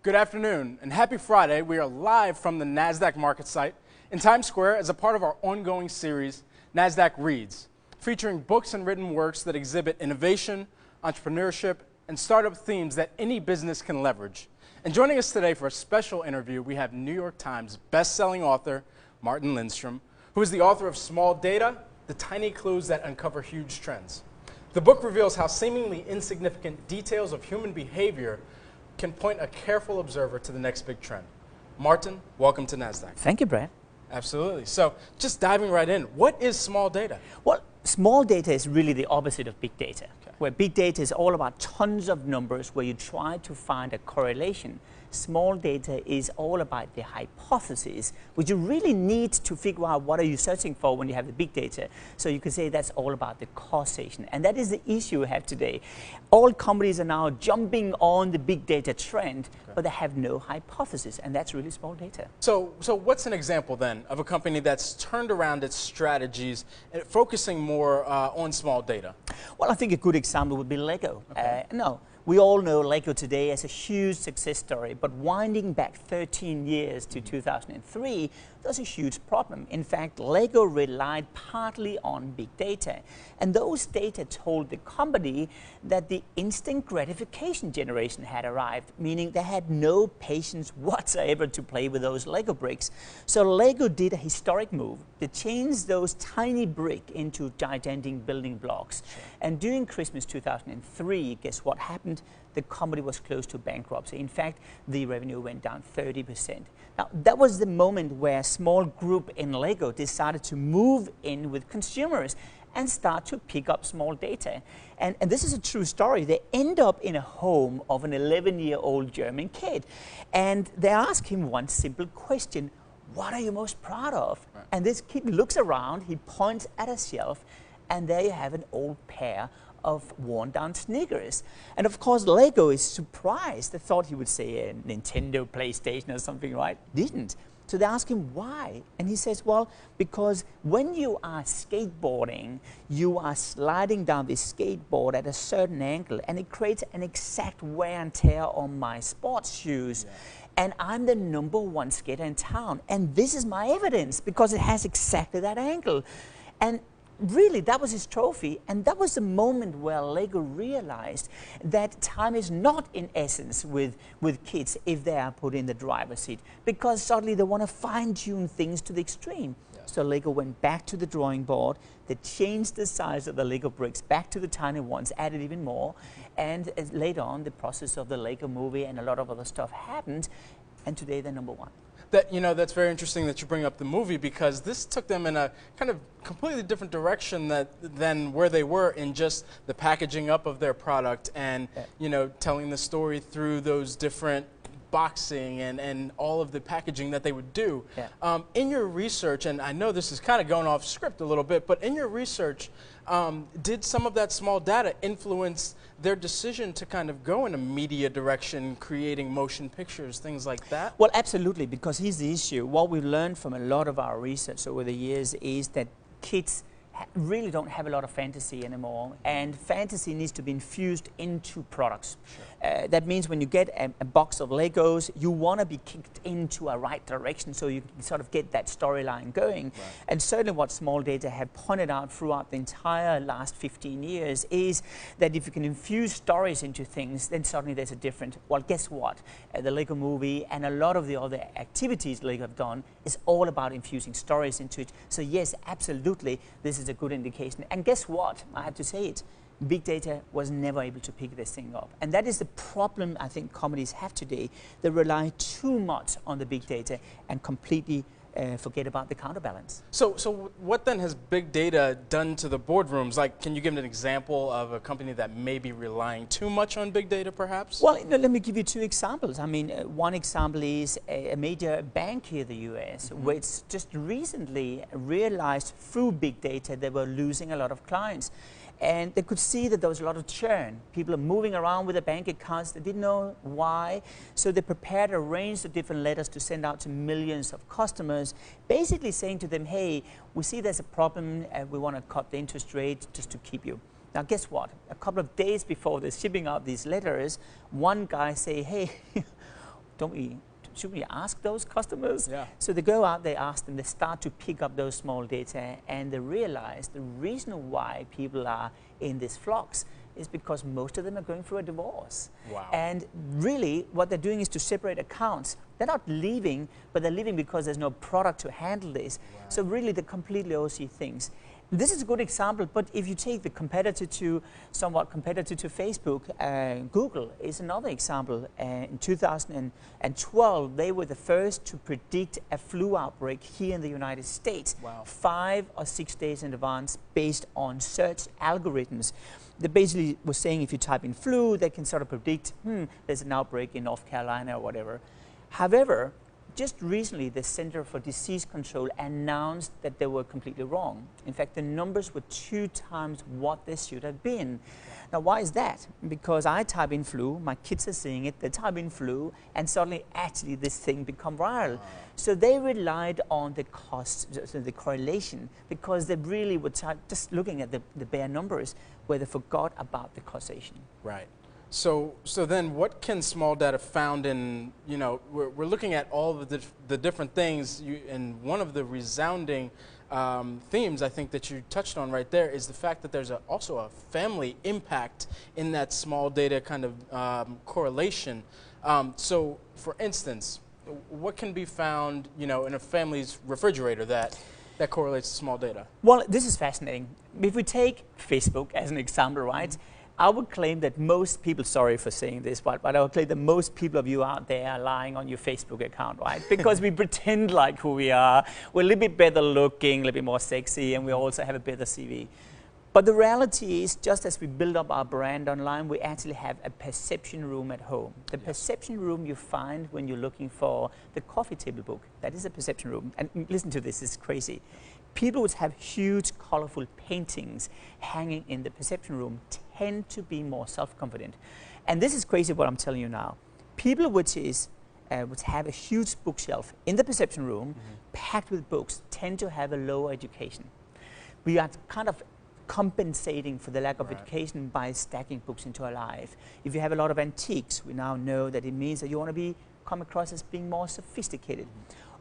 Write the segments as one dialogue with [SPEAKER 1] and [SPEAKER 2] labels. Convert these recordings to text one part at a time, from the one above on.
[SPEAKER 1] Good afternoon and happy Friday. We are live from the Nasdaq market site in Times Square as a part of our ongoing series, Nasdaq Reads, featuring books and written works that exhibit innovation, entrepreneurship, and startup themes that any business can leverage. And joining us today for a special interview, we have New York Times best-selling author Martin Lindstrom, who is the author of Small Data, The Tiny Clues That Uncover Huge Trends. The book reveals how seemingly insignificant details of human behavior can point a careful observer to the next big trend. Martin, welcome to Nasdaq.
[SPEAKER 2] Thank you, Brad.
[SPEAKER 1] Absolutely. So just diving right in, what is small data?
[SPEAKER 2] Well, small data is really the opposite of big data, where big data is all about tons of numbers where you try to find a correlation. Small data is all about the hypothesis, which you really need to figure out what are you searching for when you have the big data. So you could say that's all about the causation. And that is the issue we have today. All companies are now jumping on the big data trend, but they have no hypothesis, and that's really small data.
[SPEAKER 1] So what's an example then of a company that's turned around its strategies and focusing more on small data?
[SPEAKER 2] Well, I think a good example would be Lego. We all know Lego today as a huge success story, but winding back 13 years to 2003, that's a huge problem. In fact, Lego relied partly on big data, and those data told the company that the instant gratification generation had arrived, meaning they had no patience whatsoever to play with those Lego bricks. So Lego did a historic move to change those tiny bricks into gigantic building blocks. And during Christmas 2003, guess what happened? The company was close to bankruptcy. In fact, the revenue went down 30%. Now, that was the moment where a small group in Lego decided to move in with consumers and start to pick up small data. And this is a true story. They end up in a home of an 11-year-old German kid. And they ask him one simple question: what are you most proud of? Right. And this kid looks around, he points at a shelf, and there you have an old pair of worn-down sneakers. And of course, Lego is surprised. They thought he would say a Nintendo, PlayStation or something, right? Didn't. So they ask him why, and he says, well, because when you are skateboarding, you are sliding down this skateboard at a certain angle, and it creates an exact wear and tear on my sports shoes. Yeah. And I'm the #1 skater in town, and this is my evidence because it has exactly that angle. And really, that was his trophy, and that was the moment where Lego realized that time is not in essence with kids if they are put in the driver's seat, because suddenly they want to fine-tune things to the extreme. Yes. So Lego went back to the drawing board, they changed the size of the Lego bricks back to the tiny ones, added even more, and later on the process of the Lego movie and a lot of other stuff happened, and today they're #1.
[SPEAKER 1] That's very interesting that you bring up the movie, because this took them in a kind of completely different direction than where they were in just the packaging up of their product and, telling the story through those different boxing and all of the packaging that they would do. Yeah. In your research, and I know this is kind of going off script a little bit, but in your research, did some of that small data influence their decision to kind of go in a media direction, creating motion pictures, things like that?
[SPEAKER 2] Well, absolutely, because here's the issue. What we've learned from a lot of our research over the years is that kids really don't have a lot of fantasy anymore, and fantasy needs to be infused into products. Sure. That means when you get a box of Legos, you want to be kicked into a right direction so you can sort of get that storyline going. Right. And certainly what small data have pointed out throughout the entire last 15 years is that if you can infuse stories into things, then suddenly there's a different, well, guess what? The Lego movie and a lot of the other activities Lego have done is all about infusing stories into it. So yes, absolutely, this is a good indication. And guess what? I have to say it. Big data was never able to pick this thing up. And that is the problem I think companies have today. They rely too much on the big data and completely forget about the counterbalance.
[SPEAKER 1] So what then has big data done to the boardrooms? Like, can you give an example of a company that may be relying too much on big data, perhaps?
[SPEAKER 2] Well, let me give you 2 examples. I mean, one example is a major bank here in the US, which just recently realized through big data they were losing a lot of clients. And they could see that there was a lot of churn. People are moving around with their bank accounts. They didn't know why. So they prepared a range of different letters to send out to millions of customers, basically saying to them, hey, we see there's a problem. We want to cut the interest rate just to keep you. Now, guess what? A couple of days before they're shipping out these letters, one guy say, hey, should we ask those customers?
[SPEAKER 1] Yeah.
[SPEAKER 2] So they go out, they ask them, they start to pick up those small data, and they realize the reason why people are in this flux is because most of them are going through a divorce.
[SPEAKER 1] Wow.
[SPEAKER 2] And really, what they're doing is to separate accounts. They're not leaving, but they're leaving because there's no product to handle this.
[SPEAKER 1] Right.
[SPEAKER 2] So really, they completely oversee things. This is a good example, but if you take the competitor to Facebook, Google is another example. In 2012, they were the first to predict a flu outbreak here in the United States,
[SPEAKER 1] Wow.
[SPEAKER 2] 5 or 6 days in advance, based on search algorithms. They basically were saying if you type in flu, they can sort of predict, there's an outbreak in North Carolina or whatever. However, just recently, the Center for Disease Control announced that they were completely wrong. In fact, the numbers were 2 times what they should have been. Now, why is that? Because I type in flu, my kids are seeing it, they type in flu, and suddenly, actually, this thing become viral. So they relied on the cost, so the correlation, because they really were just looking at the bare numbers, where they forgot about the causation.
[SPEAKER 1] Right. So then what can small data found in, we're looking at all of the different things, and one of the resounding themes I think that you touched on right there is the fact that there's also a family impact in that small data kind of correlation. So for instance, what can be found, in a family's refrigerator that correlates to small data?
[SPEAKER 2] Well, this is fascinating. If we take Facebook as an example, right? I would claim that most people, sorry for saying this, but I would claim that most people of you out there are lying on your Facebook account, right? Because we pretend like who we are. We're a little bit better looking, a little bit more sexy, and we also have a better CV. But the reality is, just as we build up our brand online, we actually have a perception room at home. The perception room you find when you're looking for the coffee table book. That is a perception room. And listen to this, it's crazy. People would have huge, colorful paintings hanging in the perception room tend to be more self-confident. And this is crazy what I'm telling you now. People which have a huge bookshelf in the perception room, packed with books, tend to have a lower education. We are kind of compensating for the lack of education by stacking books into our life. If you have a lot of antiques, we now know that it means that you want to come across as being more sophisticated.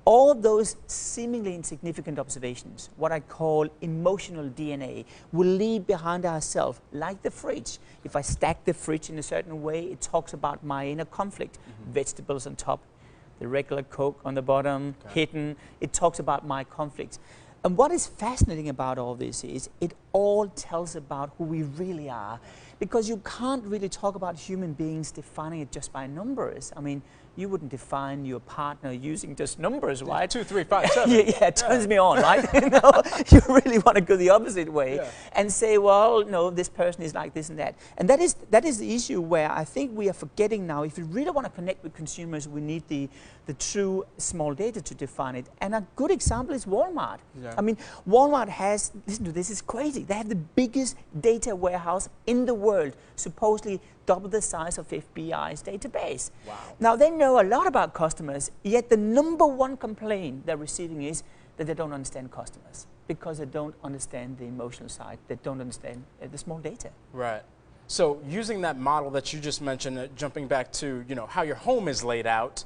[SPEAKER 2] All those seemingly insignificant observations, what I call emotional DNA, will leave behind ourselves, like the fridge. If I stack the fridge in a certain way, it talks about my inner conflict. Vegetables on top, the regular Coke on the bottom, hidden. It talks about my conflicts. And what is fascinating about all this is it all tells about who we really are. Because you can't really talk about human beings defining it just by numbers. I mean, you wouldn't define your partner using just numbers, right?
[SPEAKER 1] 2, 3, 5, 7.
[SPEAKER 2] Yeah, it turns me on, right? You really want to go the opposite way and say, well, no, this person is like this and that. And that is the issue where I think we are forgetting now. If we really want to connect with consumers, we need the true small data to define it. And a good example is Walmart. Yeah. I mean, Walmart has, listen to this, it's crazy. They have the biggest data warehouse in the world, supposedly double the size of FBI's database. Wow. Now, they know a lot about customers, yet the #1 complaint they're receiving is that they don't understand customers because they don't understand the emotional side. They don't understand the small data.
[SPEAKER 1] Right. So using that model that you just mentioned, jumping back to how your home is laid out.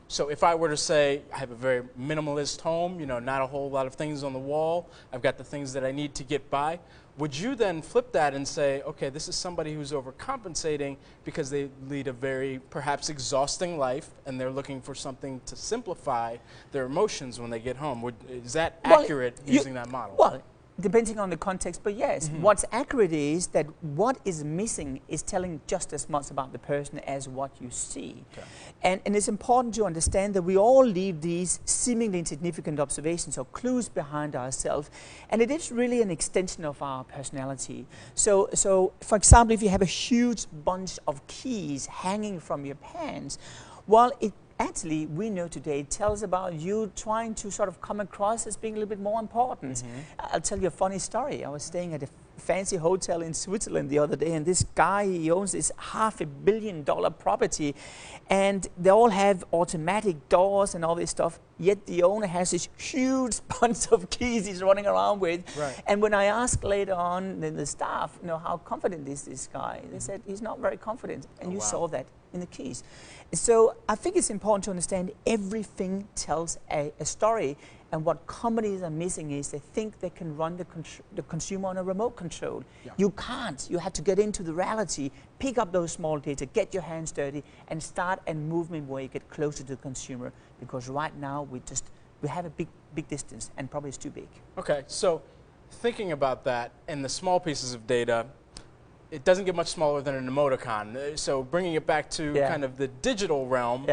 [SPEAKER 1] So if I were to say I have a very minimalist home, not a whole lot of things on the wall, I've got the things that I need to get by. Would you then flip that and say, okay, this is somebody who's overcompensating because they lead a very perhaps exhausting life and they're looking for something to simplify their emotions when they get home? Is that accurate using that model?
[SPEAKER 2] Well, depending on the context, but yes. What's accurate is that what is missing is telling just as much about the person as what you see. Okay. And it's important to understand that we all leave these seemingly insignificant observations or clues behind ourselves, and it is really an extension of our personality. So for example, if you have a huge bunch of keys hanging from your pants, well, actually, we know today it tells about you trying to sort of come across as being a little bit more important. I'll tell you a funny story. I was staying at a fancy hotel in Switzerland the other day, and this guy, he owns this $500 million property, and they all have automatic doors and all this stuff. yet the owner has this huge bunch of keys he's running around with.
[SPEAKER 1] Right.
[SPEAKER 2] And when I asked later on the staff, how confident is this guy? They said he's not very confident, and you saw that in the keys. So I think it's important to understand everything tells a story, and what companies are missing is they think they can run the consumer on a remote control.
[SPEAKER 1] Yeah.
[SPEAKER 2] You can't. You have to get into the reality, pick up those small data, get your hands dirty, and start a movement where you get closer to the consumer, because right now we have a big distance, and probably it's too big.
[SPEAKER 1] Okay, so thinking about that and the small pieces of data, it doesn't get much smaller than an emoticon. So bringing it back to kind of the digital realm,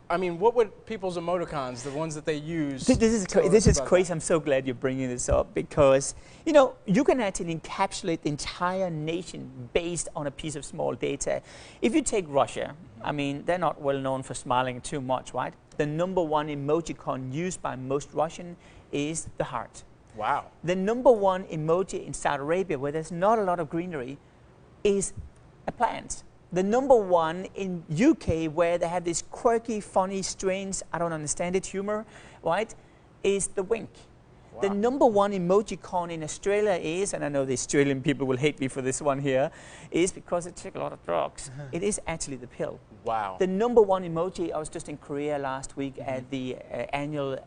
[SPEAKER 1] I mean, what would people's emoticons, the ones that they use?
[SPEAKER 2] This is crazy. I'm so glad you're bringing this up, because you can actually encapsulate the entire nation based on a piece of small data. If you take Russia, I mean, they're not well known for smiling too much, right? The #1 emojicon used by most Russians is the heart.
[SPEAKER 1] Wow.
[SPEAKER 2] The #1 emoji in Saudi Arabia, where there's not a lot of greenery, is a plant. The #1 in UK, where they have this quirky, funny, strange, I don't understand it, humor, right, is the wink. Wow. The #1 emojicon in Australia is, and I know the Australian people will hate me for this one here, is because they take a lot of drugs. It is actually the pill.
[SPEAKER 1] Wow.
[SPEAKER 2] The #1 emoji, I was just in Korea last week at the annual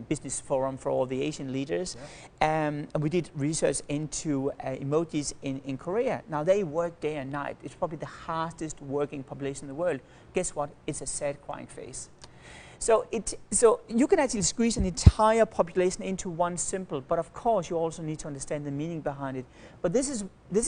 [SPEAKER 2] business forum for all the Asian leaders. And we did research into emojis in Korea. Now they work day and night. It's probably the hardest working population in the world. Guess what? It's a sad crying face. So you can actually squeeze an entire population into one symbol, but of course you also need to understand the meaning behind it. But this is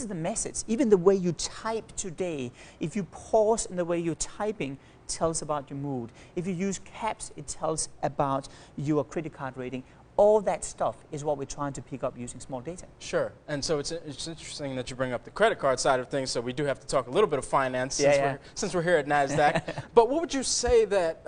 [SPEAKER 2] the message. Even the way you type today, if you pause in the way you're typing, tells about your mood. If you use caps, it tells about your credit card rating. All that stuff is what we're trying to pick up using small data.
[SPEAKER 1] Sure. And so it's interesting that you bring up the credit card side of things, so we do have to talk a little bit of finance since we're here at Nasdaq. But what would you say that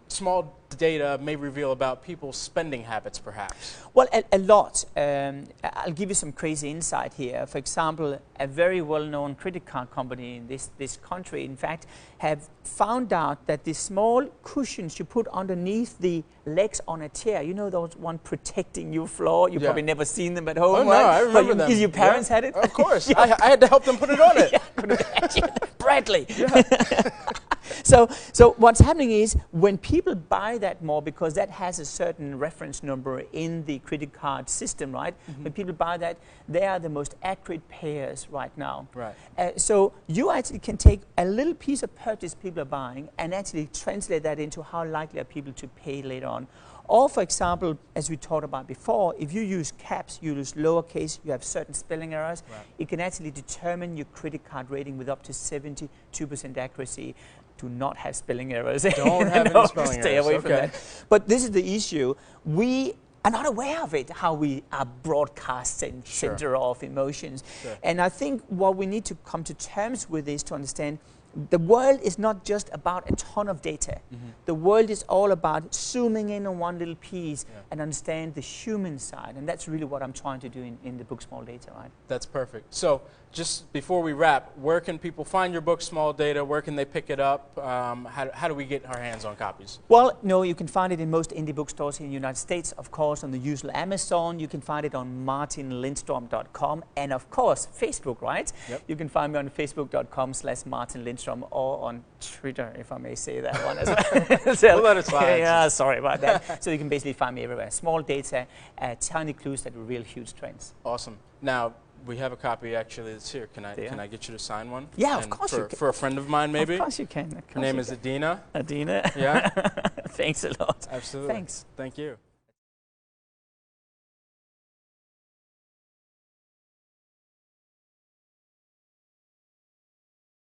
[SPEAKER 1] small data may reveal about people's spending habits, perhaps?
[SPEAKER 2] Well, a lot. I'll give you some crazy insight here. For example, a very well-known credit card company in this country, in fact, have found out that the small cushions you put underneath the legs on a chair, those one protecting your floor, you've probably never seen them at home,
[SPEAKER 1] right? No, I remember them.
[SPEAKER 2] Your parents had it?
[SPEAKER 1] Of course. I had to help them put it on it.
[SPEAKER 2] Bradley. So what's happening is when people buy that more, because that has a certain reference number in the credit card system, right? When people buy that, they are the most accurate payers right now.
[SPEAKER 1] Right.
[SPEAKER 2] So you actually can take a little piece of purchase people are buying and actually translate that into how likely are people to pay later on. Or, for example, as we talked about before, if you use caps, you use lowercase, you have certain spelling errors, it can actually determine your credit card rating with up to 72% accuracy. Do not have spelling errors.
[SPEAKER 1] Don't have any spelling errors.
[SPEAKER 2] Stay away from that. But this is the issue. We are not aware of it, how we are broadcasting center of emotions. And I think what we need to come to terms with is to understand the world is not just about a ton of data. The world is all about zooming in on one little piece and understand the human side. And that's really what I'm trying to do in the book Small Data, right?
[SPEAKER 1] That's perfect. So just before we wrap, where can people find your book, Small Data? Where can they pick it up? How do we get our hands on copies?
[SPEAKER 2] Well, you can find it in most indie bookstores here in the United States, of course, on the usual Amazon. You can find it on martinlindstrom.com, and of course, Facebook, right? You can find me on facebook.com/martinlindstrom, or on Twitter, if I may say that one as well. So,
[SPEAKER 1] we'll let it slide.
[SPEAKER 2] Yeah, sorry about that. So you can basically find me everywhere. Small data, tiny clues that reveal huge trends.
[SPEAKER 1] Awesome. Now, we have a copy actually that's here. Can I get you to sign one?
[SPEAKER 2] Yeah, of course you can.
[SPEAKER 1] For a friend of mine, maybe?
[SPEAKER 2] Of course you can.
[SPEAKER 1] Her name is Adina.
[SPEAKER 2] Adina.
[SPEAKER 1] Yeah.
[SPEAKER 2] Thanks a lot.
[SPEAKER 1] Absolutely.
[SPEAKER 2] Thanks.
[SPEAKER 1] Thank you.